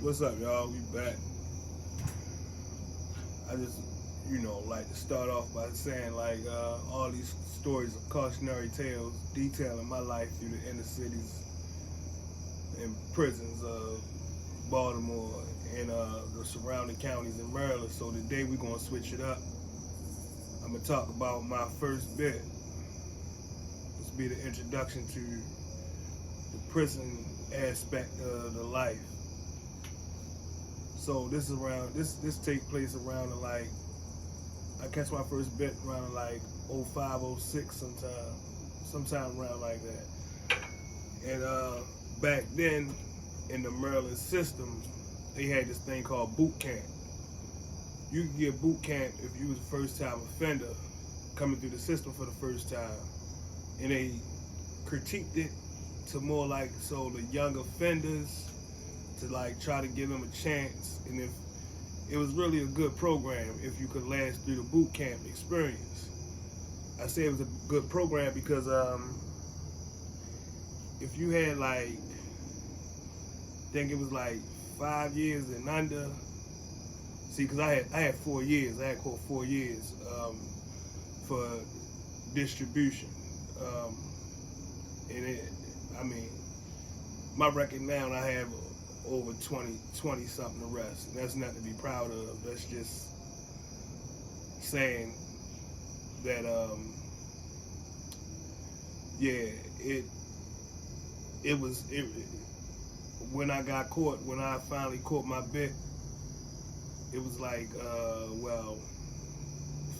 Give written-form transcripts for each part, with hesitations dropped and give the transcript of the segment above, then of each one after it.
What's up, y'all? We back. I just, like to start off by saying, all these stories of cautionary tales detailing my life through the inner cities and prisons of Baltimore and the surrounding counties in Maryland. So today we're going to switch it up. I'm going to talk about my first bit. This will be the introduction to the prison aspect of the life. So this take place around I catch my first bit around 05, 06 sometime around like that. And back then in the Maryland system, they had this thing called boot camp. You could get boot camp if you was a first time offender coming through the system for the first time. And they critiqued it to more the young offenders to try to give them a chance, and if it was really a good program if you could last through the boot camp experience. I say it was a good program because if you had I think it was 5 years and under. See, because I had 4 years. I had caught 4 years for distribution, and my record now I have over 20 something arrests, and that's nothing to be proud of. That's just saying that it was when I finally caught my bit, it was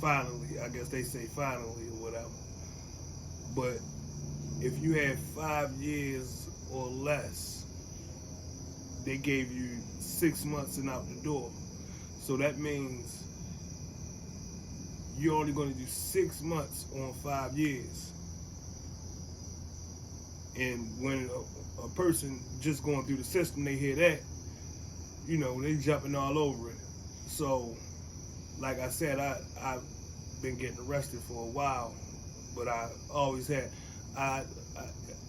finally, I guess they say finally or whatever. But if you had 5 years or less, they gave you 6 months and out the door. So that means you're only going to do 6 months on 5 years. And when a person just going through the system, they hear that, they jumping all over it. So, like I said, I've been getting arrested for a while, but I always had,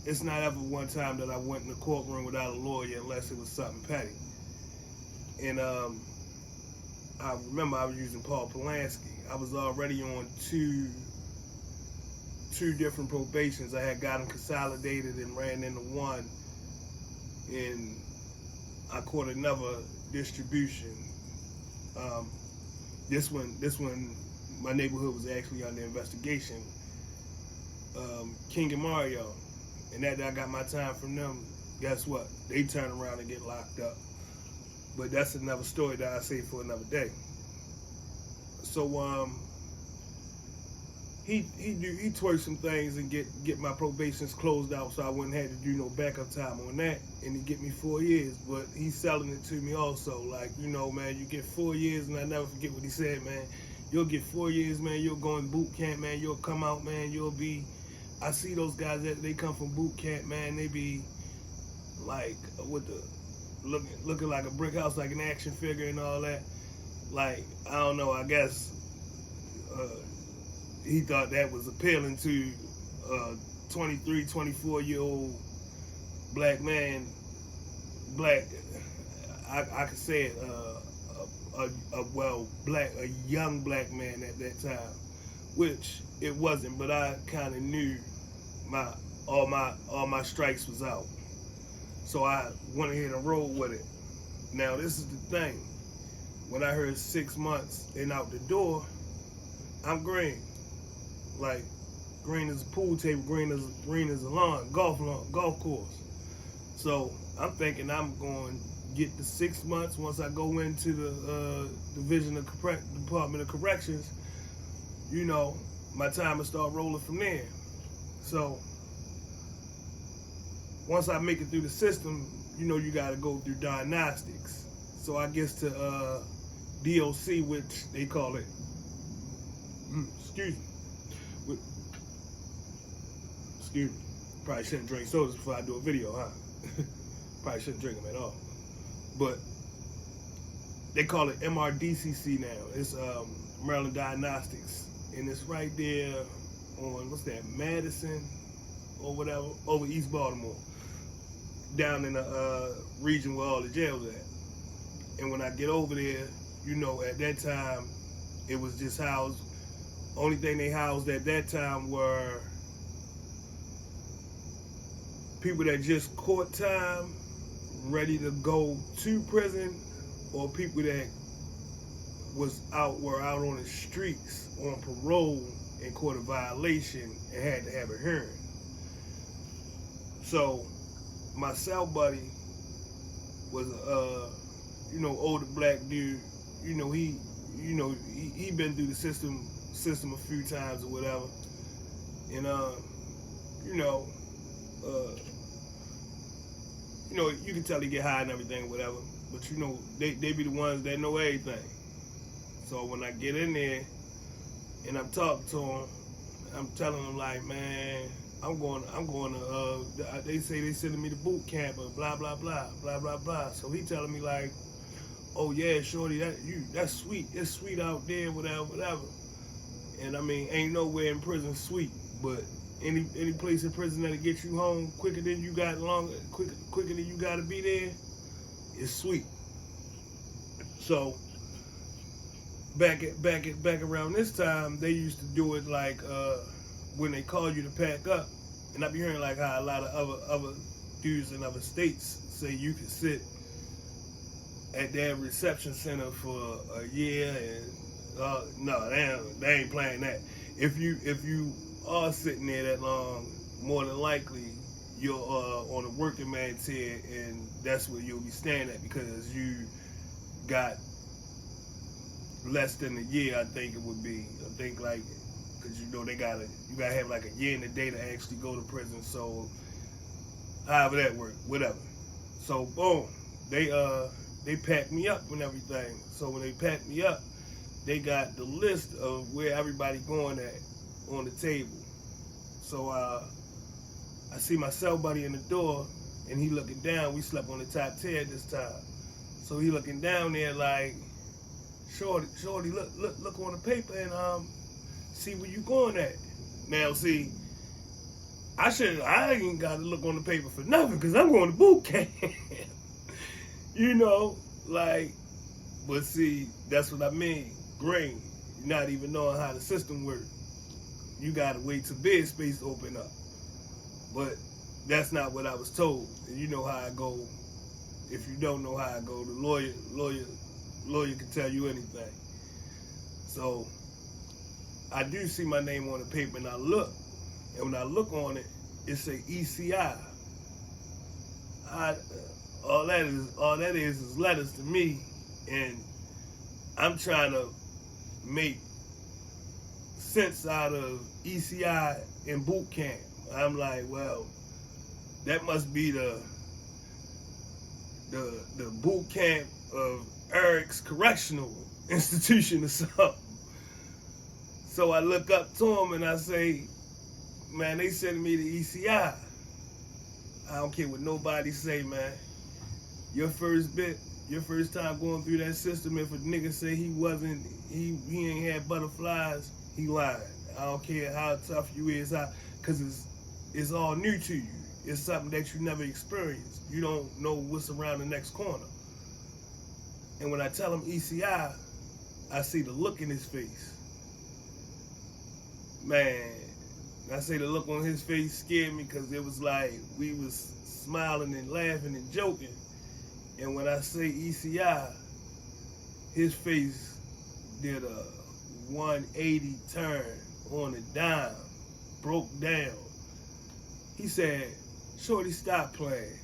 it's not ever one time that I went in the courtroom without a lawyer unless it was something petty. And I remember I was using Paul Polanski. I was already on two different probations. I had got them consolidated and ran into one, and I caught another distribution. This one, my neighborhood was actually under investigation. King and Mario. And that I got my time from them, guess what? They turn around and get locked up. But that's another story that I say for another day. So he twerked some things and get my probations closed out, so I wouldn't have to do no backup time on that, and he get me 4 years. But he's selling it to me also, man, you get 4 years, and I never forget what he said, man. You'll get 4 years, man. You'll go in boot camp, man. You'll come out, man. You'll be. I see those guys that they come from boot camp, man. They be with the looking like a brick house, like an action figure and all that. I don't know. I guess he thought that was appealing to a 23, 24-year-old black man. I could say it. A young black man at that time, which it wasn't, but I kind of knew all my strikes was out, so I went ahead and rolled with it. Now this is the thing: when I heard 6 months and out the door, I'm green, green as a pool table, green as a golf course. So I'm thinking I'm going to get the 6 months once I go into the Department of Corrections. My time will start rolling from there. So once I make it through the system, you got to go through diagnostics. So I guess to DOC, which they call it, excuse me, probably shouldn't drink sodas before I do a video, huh? Probably shouldn't drink them at all. But they call it MRDCC now. It's Maryland Diagnostics. And it's right there on, Madison or whatever, over East Baltimore, down in the region where all the jails at. And when I get over there, you know, at that time, it was just housed. Only thing they housed at that time were people that just caught time, ready to go to prison, or people that were out on the streets on parole and caught a violation and had to have a hearing. So my cell buddy was older black dude. He been through the system a few times or whatever. And you can tell he get high and everything or whatever. But they be the ones that know everything. So when I get in there and I'm talking to him, I'm telling him like, man, I'm going to they say they sending me to boot camp or blah blah blah blah blah blah. So he telling me like, oh yeah, shorty, that's sweet. It's sweet out there, whatever. And I mean, ain't nowhere in prison sweet, but any place in prison that'll get you home quicker than you got quicker than you gotta be there, is sweet. So back around this time, they used to do it like when they call you to pack up, and I be hearing like how a lot of other dudes in other states say you can sit at their reception center for a year, and no, they ain't playing that. If you are sitting there that long, more than likely you're on a working man's head, and that's where you'll be staying at because you got less than a year. I think it would be. I think like because you gotta have like a year and a day to actually go to prison. So however that works, whatever. So boom, they packed me up and everything. So when they packed me up, they got the list of where everybody going at on the table. So I see my cell buddy in the door, and he looking down. We slept on the top tier this time. So he looking down there like, Shorty, look on the paper and see where you going at. Now see, I ain't got to look on the paper for nothing because I'm going to boot camp. But see, that's what I mean. Green, not even knowing how the system works. You gotta wait till bed space open up. But that's not what I was told. And you know how I go. If you don't know how I go, the lawyer can tell you anything. So I do see my name on the paper, and I look, and when I look on it, it say ECI. All that is letters to me, and I'm trying to make sense out of ECI and boot camp. I'm like, well, that must be the boot camp of Eric's correctional institution or something. So I look up to him and I say, man, they sending me to ECI. I don't care what nobody say, man. Your first time going through that system, if a nigga say he ain't had butterflies, he lied. I don't care how tough you is, because it's all new to you. It's something that you never experienced. You don't know what's around the next corner. And when I tell him ECI, I see the look in his face. Man, I say the look on his face scared me because it was like we was smiling and laughing and joking. And when I say ECI, his face did a 180 turn on a dime, broke down. He said, Shorty, stop playing.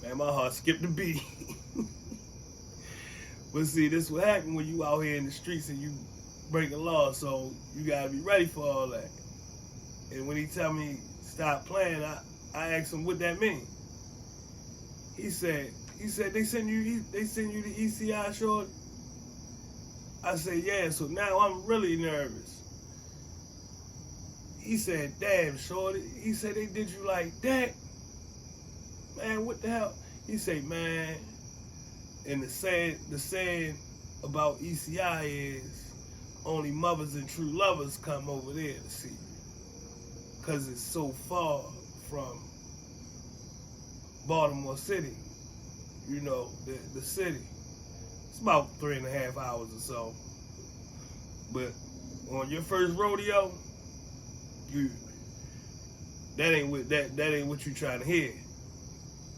Man, my heart skipped a beat. But see, this what happen when you out here in the streets and you break a law, so you gotta be ready for all that. And when he tell me stop playing, I asked him what that mean. He said they send you to ECI, Shorty. I said, yeah, so now I'm really nervous. He said, damn, Shorty. He said, they did you like that? Man, what the hell? He said, man, and the saying about ECI is only mothers and true lovers come over there to see you. Because it's so far from Baltimore City. you know, the city. It's about 3.5 hours or so. But on your first rodeo, that ain't what you trying to hear.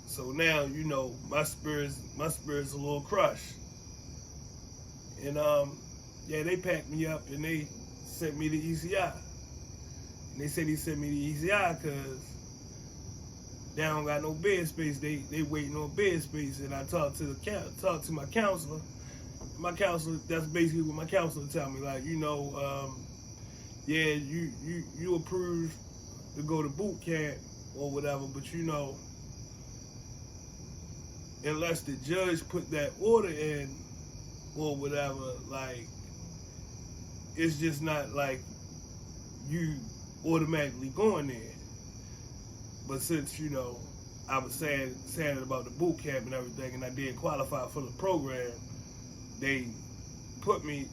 So now, you know, my spirit's a little crushed. And yeah, they packed me up and they sent me to ECI. And they said they sent me to ECI because they don't got no bed space. They waiting on bed space. And I talked to my counselor. My counselor, that's basically what my counselor tell me. Like, you know, yeah, you approved to go to boot camp or whatever, but you know, unless the judge put that order in or whatever, like, it's just not like you automatically going there. But since, you know, I was saying about the boot camp and everything, and I did qualify for the program, they put me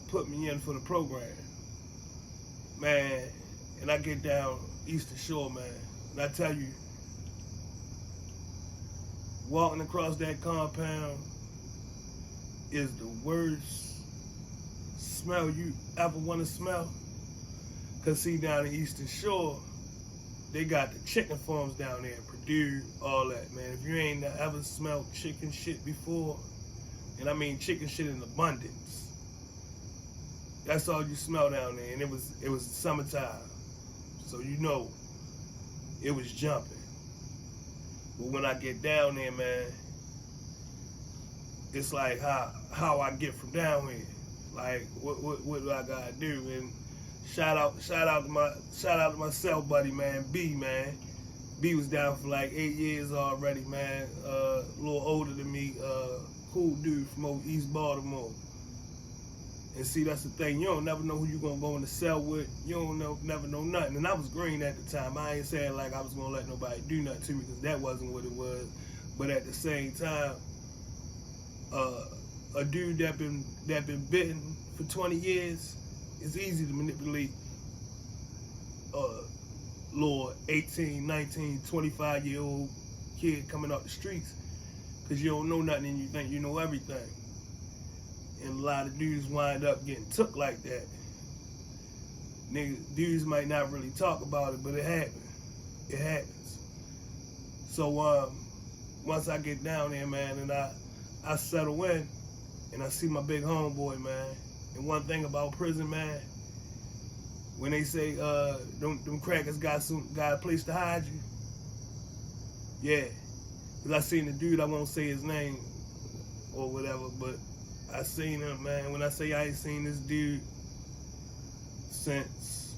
in for the program, man. And I get down Eastern Shore, man, and I tell you, walking across that compound is the worst smell you ever want to smell. Cause see, down in Eastern Shore, they got the chicken farms down there, Purdue, all that, man. If you ain't ever smelled chicken shit before, and I mean chicken shit in abundance, that's all you smell down there. And it was summertime, so you know it was jumping. But when I get down there, man, it's like how I get from down here. Like what do I gotta do? And shout out to my cell buddy, man, B, man. B was down for like 8 years already, man. A little older than me, cool dude from over East Baltimore. And see, that's the thing. You don't never know who you gonna go in the cell with. You don't never know nothing. And I was green at the time. I ain't saying like I was gonna let nobody do nothing to me, because that wasn't what it was. But at the same time, a dude that been bitten for 20 years, it's easy to manipulate little 18, 19, 25-year-old kid coming off the streets, because you don't know nothing and you think you know everything. And a lot of dudes wind up getting took like that. Dudes might not really talk about it, but it happens. It happens. So once I get down there, man, and I settle in, and I see my big homeboy, man. And one thing about prison, man, when they say them crackers got a place to hide you, yeah. Because I seen the dude, I won't say his name or whatever, but I seen him, man. When I say I ain't seen this dude since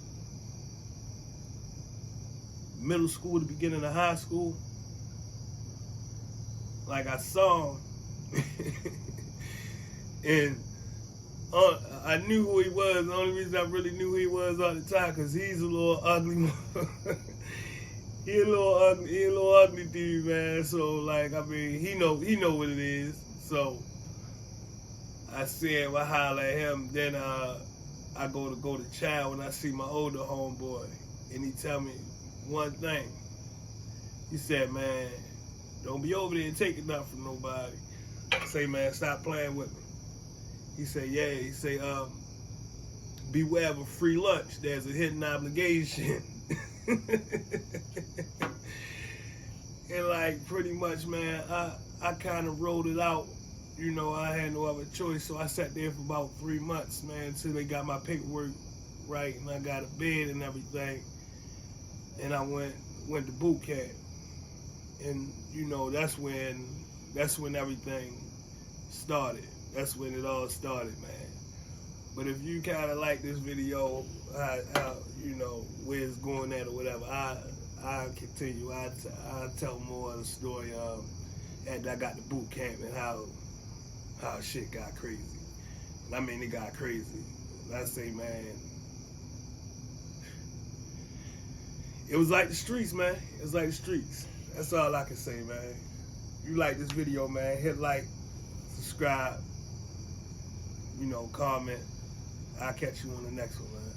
middle school, the beginning of high school, like I saw him, and I knew who he was. The only reason I really knew who he was all the time, because he's a little ugly. He a little ugly dude, man. So like, I mean, he know what it is. So I see him, I holler at him. Then I go to chow, and I see my older homeboy, and he tell me one thing. He said, man, don't be over there and taking nothing from nobody. I say, man, stop playing with me. He said, yeah. He say, beware of a free lunch. There's a hidden obligation. And like, pretty much, man, I kind of rolled it out. You know, I had no other choice. So I sat there for about 3 months, man, until they got my paperwork right, and I got a bed and everything. And I went to boot camp. And you know, that's when everything started. That's when it all started, man. But if you kind of like this video, how you know where it's going at or whatever, I continue. I tell more of the story after I got to boot camp and how shit got crazy. And I mean, it got crazy. And I say, man, it was like the streets, man. It was like the streets. That's all I can say, man. If you like this video, man, hit like, subscribe, you know, comment. I'll catch you on the next one, man.